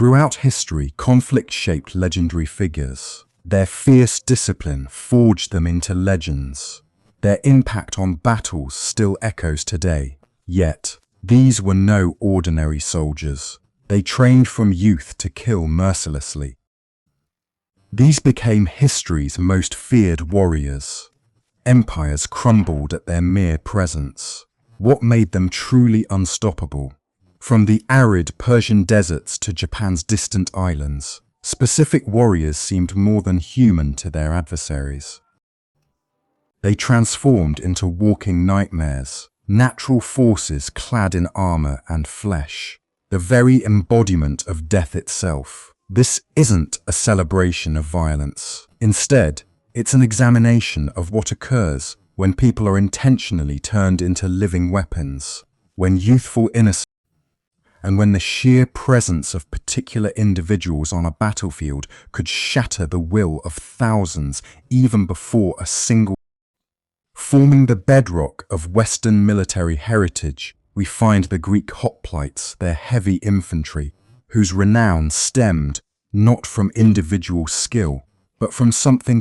Throughout history, conflict shaped legendary figures. Their fierce discipline forged them into legends. Their impact on battles still echoes today. Yet, these were no ordinary soldiers. They trained from youth to kill mercilessly. These became history's most feared warriors. Empires crumbled at their mere presence. What made them truly unstoppable? From the arid Persian deserts to Japan's distant islands, specific warriors seemed more than human to their adversaries. They transformed into walking nightmares, natural forces clad in armor and flesh, the very embodiment of death itself. This isn't a celebration of violence. Instead, it's an examination of what occurs when people are intentionally turned into living weapons, when youthful innocence, and when the sheer presence of particular individuals on a battlefield could shatter the will of thousands even before a single. Forming the bedrock of Western military heritage, we find the Greek hoplites, their heavy infantry, whose renown stemmed not from individual skill, but from something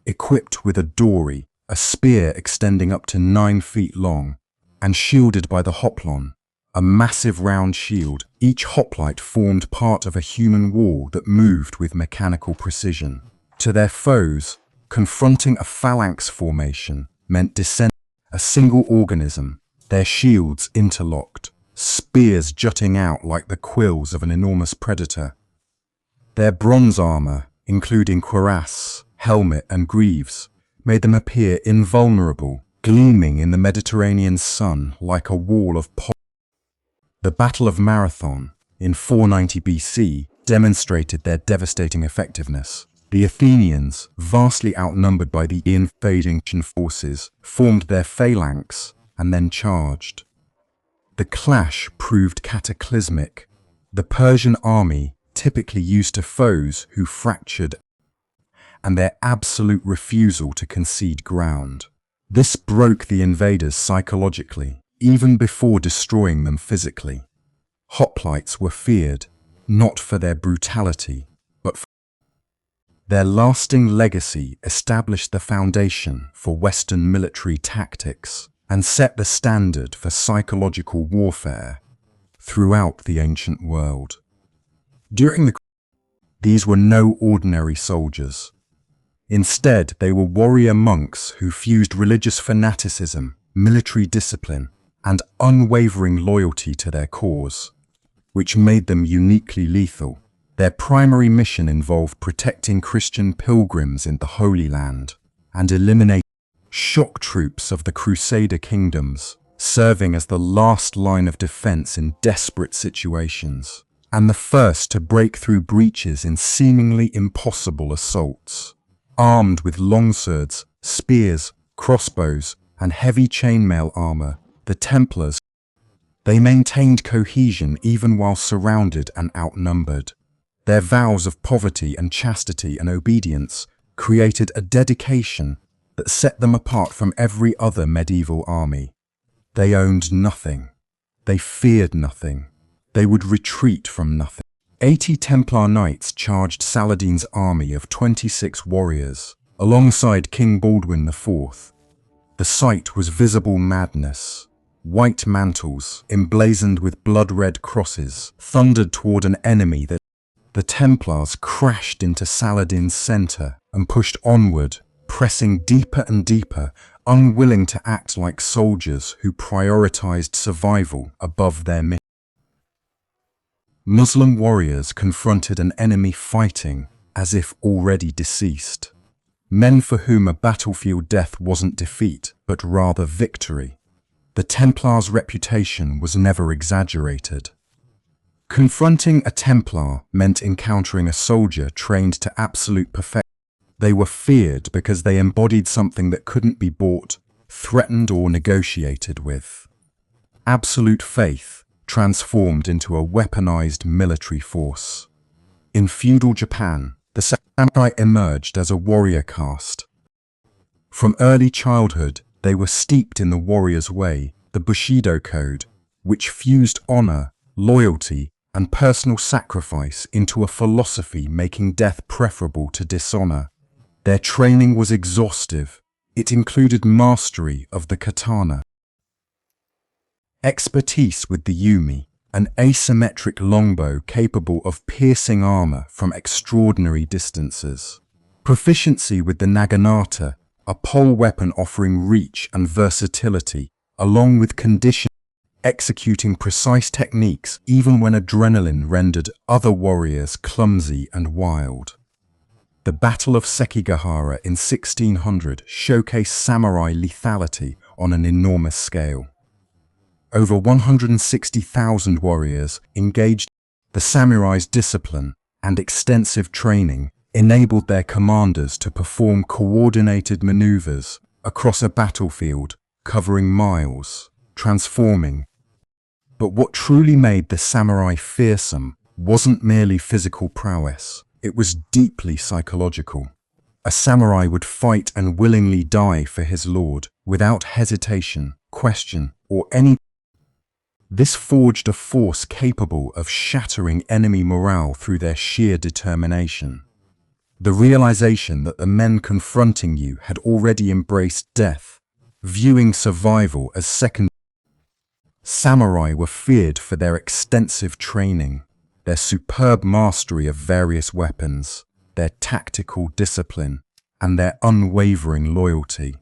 equipped with a dory, a spear extending up to 9 feet long, and shielded by the hoplon, a massive round shield. Each hoplite formed part of a human wall that moved with mechanical precision. To their foes, confronting a phalanx formation meant descending a single organism, their shields interlocked, spears jutting out like the quills of an enormous predator. Their bronze armor, including cuirass, helmet and greaves, made them appear invulnerable, gleaming in the Mediterranean sun like a wall of polished. The Battle of Marathon, in 490 BC, demonstrated their devastating effectiveness. The Athenians, vastly outnumbered by the invading forces, formed their phalanx and then charged. The clash proved cataclysmic. The Persian army, typically used to foes who fractured, and their absolute refusal to concede ground. This broke the invaders psychologically, even before destroying them physically. Hoplites were feared, not for their brutality, but for their lasting legacy established the foundation for Western military tactics and set the standard for psychological warfare throughout the ancient world. These were no ordinary soldiers. Instead, they were warrior monks who fused religious fanaticism, military discipline, and unwavering loyalty to their cause, which made them uniquely lethal. Their primary mission involved protecting Christian pilgrims in the Holy Land and eliminating shock troops of the Crusader kingdoms, serving as the last line of defense in desperate situations, and the first to break through breaches in seemingly impossible assaults. Armed with longswords, spears, crossbows, and heavy chainmail armor, the Templars, they maintained cohesion even while surrounded and outnumbered. Their vows of poverty and chastity and obedience created a dedication that set them apart from every other medieval army. They owned nothing. They feared nothing. They would retreat from nothing. 80 Templar knights charged Saladin's army of 26 warriors, alongside King Baldwin IV. The sight was visible madness. White mantles, emblazoned with blood-red crosses, thundered toward an enemy that the Templars crashed into Saladin's center and pushed onward, pressing deeper and deeper, unwilling to act like soldiers who prioritized survival above their mission. Muslim warriors confronted an enemy fighting as if already deceased. Men for whom a battlefield death wasn't defeat, but rather victory. The Templars' reputation was never exaggerated. Confronting a Templar meant encountering a soldier trained to absolute perfection. They were feared because they embodied something that couldn't be bought, threatened, or negotiated with. Absolute faith transformed into a weaponized military force. In feudal Japan, the samurai emerged as a warrior caste. From early childhood, they were steeped in the warrior's way, the Bushido code, which fused honor, loyalty, and personal sacrifice into a philosophy making death preferable to dishonor. Their training was exhaustive. It included mastery of the katana, expertise with the yumi, an asymmetric longbow capable of piercing armor from extraordinary distances, proficiency with the naginata, a pole weapon offering reach and versatility, along with condition, executing precise techniques even when adrenaline rendered other warriors clumsy and wild. The Battle of Sekigahara in 1600 showcased samurai lethality on an enormous scale. Over 160,000 warriors engaged. The samurai's discipline and extensive training enabled their commanders to perform coordinated maneuvers across a battlefield covering miles, transforming. But what truly made the samurai fearsome wasn't merely physical prowess. It was deeply psychological. A samurai would fight and willingly die for his lord without hesitation, question, or any. This forged a force capable of shattering enemy morale through their sheer determination. The realization that the men confronting you had already embraced death, viewing survival as secondary. Samurai were feared for their extensive training, their superb mastery of various weapons, their tactical discipline, and their unwavering loyalty.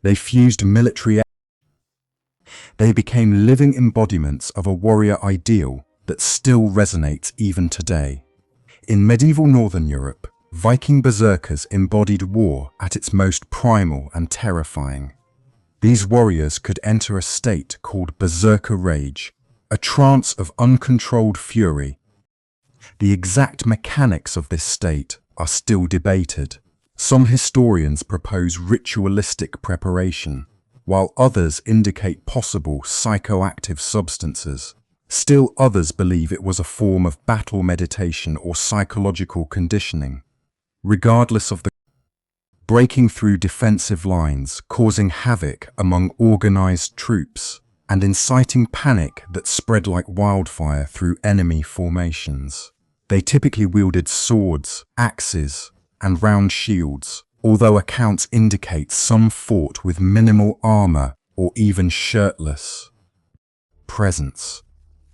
They fused military. They became living embodiments of a warrior ideal that still resonates even today. In medieval Northern Europe, Viking berserkers embodied war at its most primal and terrifying. These warriors could enter a state called Berserker Rage, a trance of uncontrolled fury. The exact mechanics of this state are still debated. Some historians propose ritualistic preparation, while others indicate possible psychoactive substances. Still others believe it was a form of battle meditation or psychological conditioning. Regardless of the breaking through defensive lines, causing havoc among organized troops, and inciting panic that spread like wildfire through enemy formations. They typically wielded swords, axes, and round shields, although accounts indicate some fought with minimal armor or even shirtless. Presence.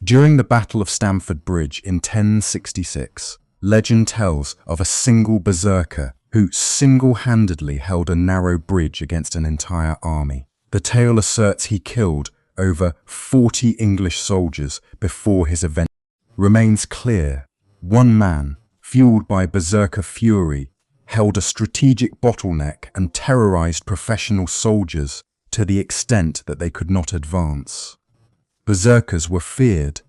During the Battle of Stamford Bridge in 1066, legend tells of a single berserker who single-handedly held a narrow bridge against an entire army. The tale asserts he killed over 40 English soldiers before his event. Remains clear, one man, fueled by berserker fury, held a strategic bottleneck and terrorized professional soldiers to the extent that they could not advance. Berserkers were feared,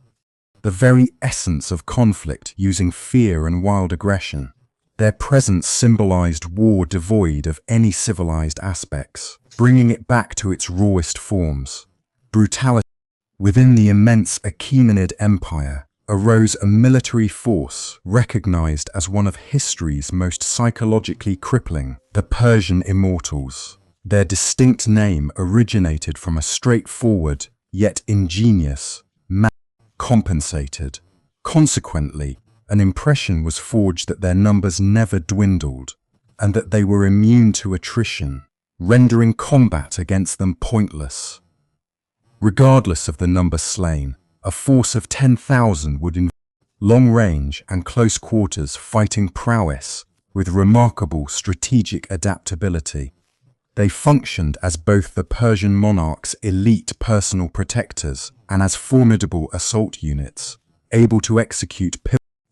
the very essence of conflict using fear and wild aggression. Their presence symbolized war devoid of any civilized aspects, bringing it back to its rawest forms. Brutality. Within the immense Achaemenid Empire arose a military force recognized as one of history's most psychologically crippling, the Persian Immortals. Their distinct name originated from a straightforward, yet ingenious, compensated. Consequently, an impression was forged that their numbers never dwindled, and that they were immune to attrition, rendering combat against them pointless. Regardless of the number slain, a force of 10,000 would invade long-range and close quarters fighting prowess with remarkable strategic adaptability. They functioned as both the Persian monarch's elite personal protectors and as formidable assault units, able to execute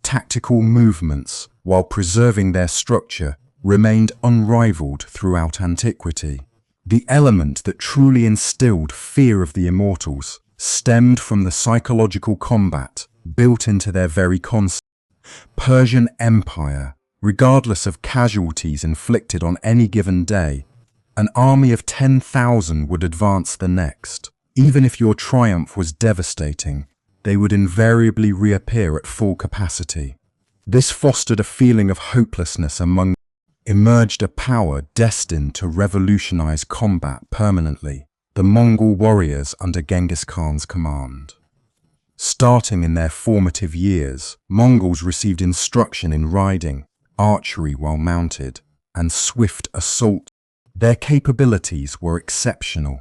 tactical movements while preserving their structure remained unrivaled throughout antiquity. The element that truly instilled fear of the Immortals stemmed from the psychological combat built into their very concept. Persian Empire, regardless of casualties inflicted on any given day, an army of 10,000 would advance the next. Even if your triumph was devastating, they would invariably reappear at full capacity. This fostered a feeling of hopelessness among them. Emerged a power destined to revolutionize combat permanently, the Mongol warriors under Genghis Khan's command. Starting in their formative years, Mongols received instruction in riding, archery while mounted, and swift assault. Their capabilities were exceptional.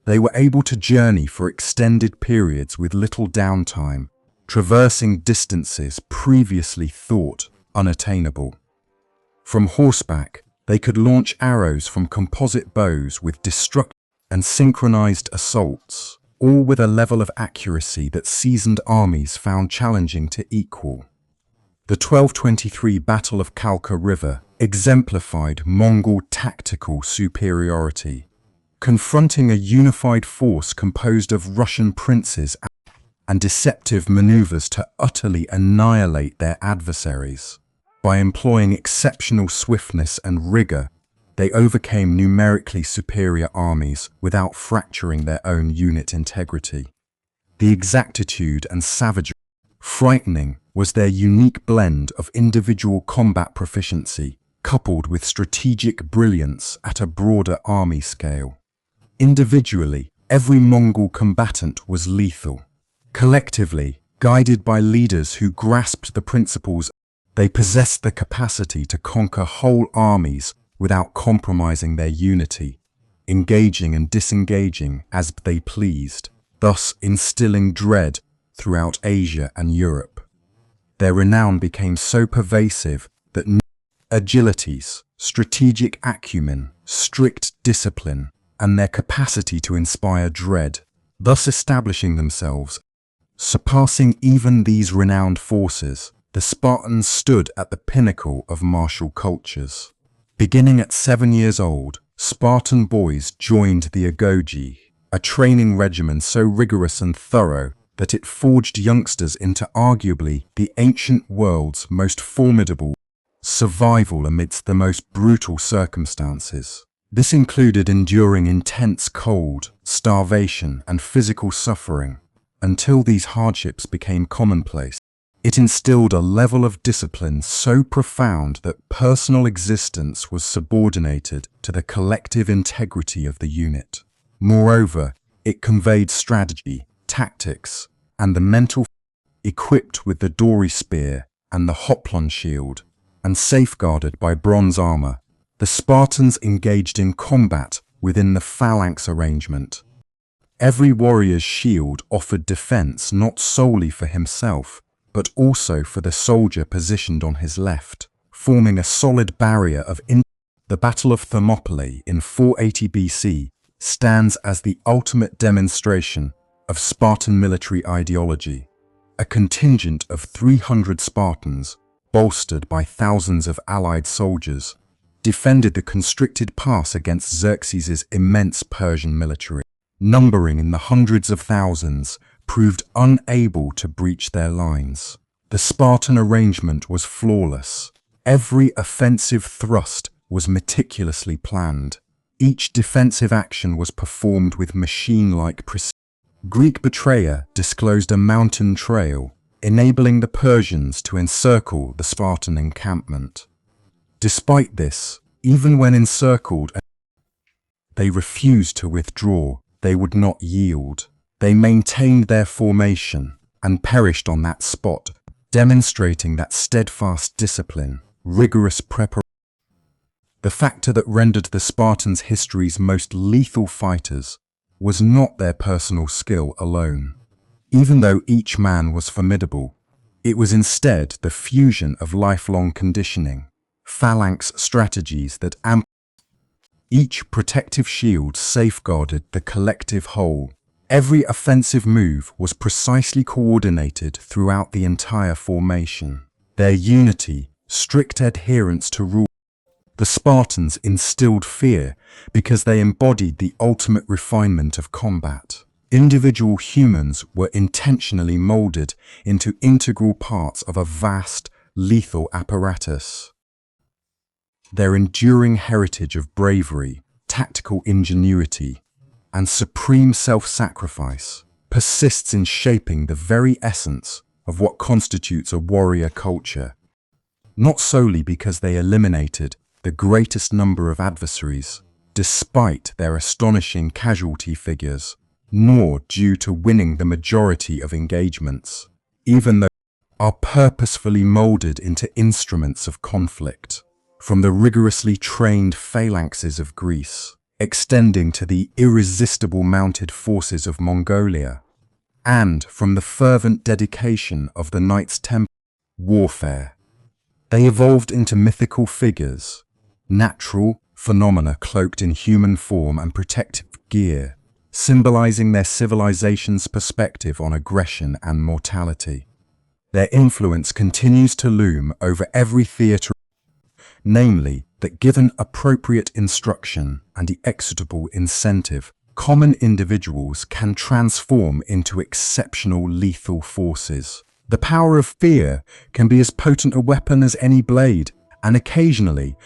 They were able to journey for extended periods with little downtime, traversing distances previously thought unattainable. From horseback, they could launch arrows from composite bows with destructive and synchronized assaults, all with a level of accuracy that seasoned armies found challenging to equal. The 1223 Battle of Kalka River exemplified Mongol tactical superiority, confronting a unified force composed of Russian princes and deceptive maneuvers to utterly annihilate their adversaries. By employing exceptional swiftness and rigor, they overcame numerically superior armies without fracturing their own unit integrity. The exactitude and savagery frightening was their unique blend of individual combat proficiency coupled with strategic brilliance at a broader army scale. Individually, every Mongol combatant was lethal. Collectively, guided by leaders who grasped the principles, they possessed the capacity to conquer whole armies without compromising their unity, engaging and disengaging as they pleased, thus instilling dread throughout Asia and Europe. Their renown became so pervasive that agilities, strategic acumen, strict discipline, and their capacity to inspire dread, thus establishing themselves. Surpassing even these renowned forces, the Spartans stood at the pinnacle of martial cultures. Beginning at 7 years old, Spartan boys joined the agoge, a training regimen so rigorous and thorough that it forged youngsters into arguably the ancient world's most formidable survival amidst the most brutal circumstances. This included enduring intense cold, starvation, and physical suffering. Until these hardships became commonplace, it instilled a level of discipline so profound that personal existence was subordinated to the collective integrity of the unit. Moreover, it conveyed strategy, tactics, and the mental equipped with the dory spear and the hoplon shield, and safeguarded by bronze armor. The Spartans engaged in combat within the phalanx arrangement. Every warrior's shield offered defense not solely for himself, but also for the soldier positioned on his left, forming a solid barrier of The Battle of Thermopylae in 480 BC stands as the ultimate demonstration of Spartan military ideology. A contingent of 300 Spartans, bolstered by thousands of allied soldiers, defended the constricted pass against Xerxes' immense Persian military. Numbering in the hundreds of thousands, proved unable to breach their lines. The Spartan arrangement was flawless. Every offensive thrust was meticulously planned. Each defensive action was performed with machine-like precision. Greek betrayer disclosed a mountain trail, enabling the Persians to encircle the Spartan encampment. Despite this, even when encircled, they refused to withdraw. They would not yield. They maintained their formation and perished on that spot, demonstrating that steadfast discipline, rigorous preparation. The factor that rendered the Spartans history's most lethal fighters was not their personal skill alone. Even though each man was formidable, it was instead the fusion of lifelong conditioning, phalanx strategies that each protective shield safeguarded the collective whole. Every offensive move was precisely coordinated throughout the entire formation. Their unity, strict adherence to rules. The Spartans instilled fear because they embodied the ultimate refinement of combat. Individual humans were intentionally molded into integral parts of a vast, lethal apparatus. Their enduring heritage of bravery, tactical ingenuity, and supreme self-sacrifice persists in shaping the very essence of what constitutes a warrior culture, not solely because they eliminated the greatest number of adversaries, despite their astonishing casualty figures, nor due to winning the majority of engagements, even though they are purposefully molded into instruments of conflict, from the rigorously trained phalanxes of Greece, extending to the irresistible mounted forces of Mongolia, and from the fervent dedication of the Knights Templar warfare. They evolved into mythical figures, natural phenomena cloaked in human form and protective gear, symbolizing their civilization's perspective on aggression and mortality. Their influence continues to loom over every theatre, namely that given appropriate instruction and the executable incentive, common individuals can transform into exceptional lethal forces. The power of fear can be as potent a weapon as any blade, and occasionally,